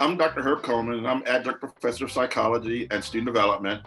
I'm Dr. Herb Coleman, and I'm Adjunct Professor of Psychology and Student Development.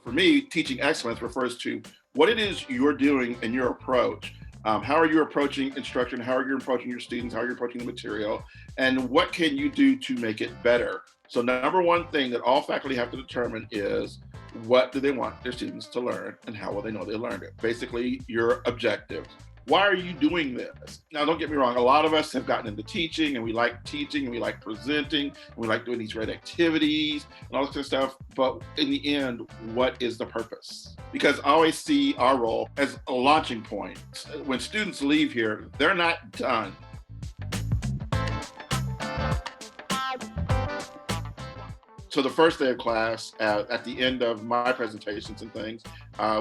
For me, teaching excellence refers to what it is you're doing in your approach. How are you approaching instruction? How are you approaching your students? How are you approaching the material? And what can you do to make it better? So number one thing that all faculty have to determine is, what do they want their students to learn and how will they know they learned it? Basically, your objectives. Why are you doing this? Now, don't get me wrong. A lot of us have gotten into teaching and we like teaching and we like presenting and we like doing these great activities and all this kind of stuff. But in the end, what is the purpose? Because I always see our role as a launching point. When students leave here, they're not done. So the first day of class, at the end of my presentations and things,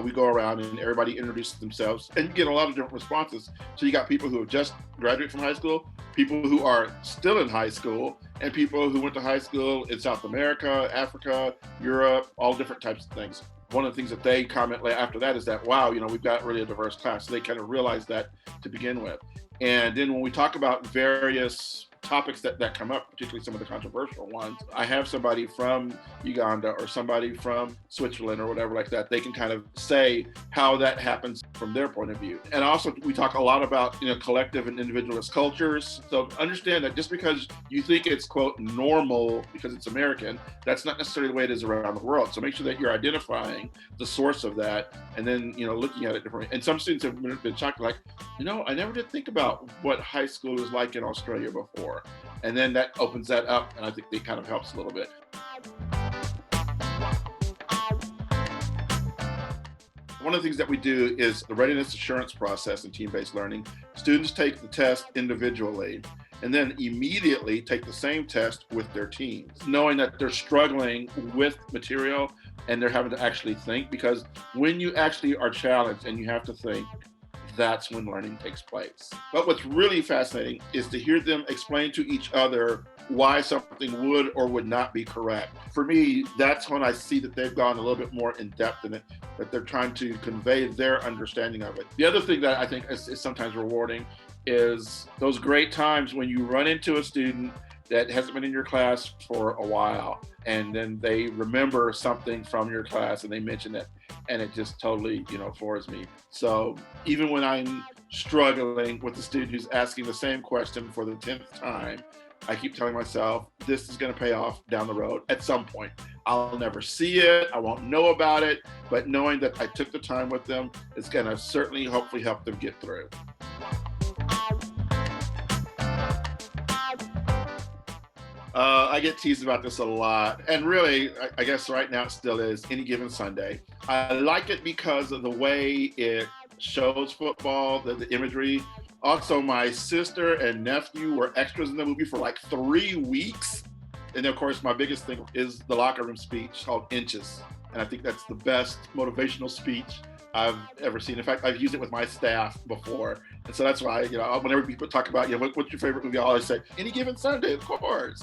we go around and everybody introduces themselves and you get a lot of different responses. So you got people who have just graduated from high school, people who are still in high school, and people who went to high school in South America, Africa, Europe, all different types of things. One of the things that they comment after that is that, wow, we've got really a diverse class. So they kind of realize that to begin with. And then when we talk about various topics that come up, particularly some of the controversial ones, I have somebody from Uganda or somebody from Switzerland or whatever like that. They can kind of say how that happens from their point of view. And also we talk a lot about, collective and individualist cultures. So understand that just because you think it's, quote, normal because it's American, that's not necessarily the way it is around the world. So make sure that you're identifying the source of that and then, looking at it differently. And some students have been shocked, like, I never did think about what high school is like in Australia before. And then that opens that up, and I think it kind of helps a little bit. One of the things that we do is the readiness assurance process in team-based learning. Students take the test individually and then immediately take the same test with their teams, knowing that they're struggling with material and they're having to actually think, because when you actually are challenged and you have to think, that's when learning takes place. But what's really fascinating is to hear them explain to each other why something would or would not be correct. For me, that's when I see that they've gone a little bit more in depth in it, that they're trying to convey their understanding of it. The other thing that I think is sometimes rewarding is those great times when you run into a student that hasn't been in your class for a while, and then they remember something from your class and they mention it, and it just totally, floors me. So even when I'm struggling with the student who's asking the same question for the 10th time, I keep telling myself, this is going to pay off down the road at some point. I'll never see it, I won't know about it, but knowing that I took the time with them is going to certainly, hopefully help them get through. I get teased about this a lot, and really, I guess right now it still is, any given Sunday. I like it because of the way it shows football, the imagery. Also, my sister and nephew were extras in the movie for like 3 weeks. And of course, my biggest thing is the locker room speech called Inches. And I think that's the best motivational speech I've ever seen. In fact, I've used it with my staff before. And so that's why, whenever people talk about, what's your favorite movie, I always say, any given Sunday, of course.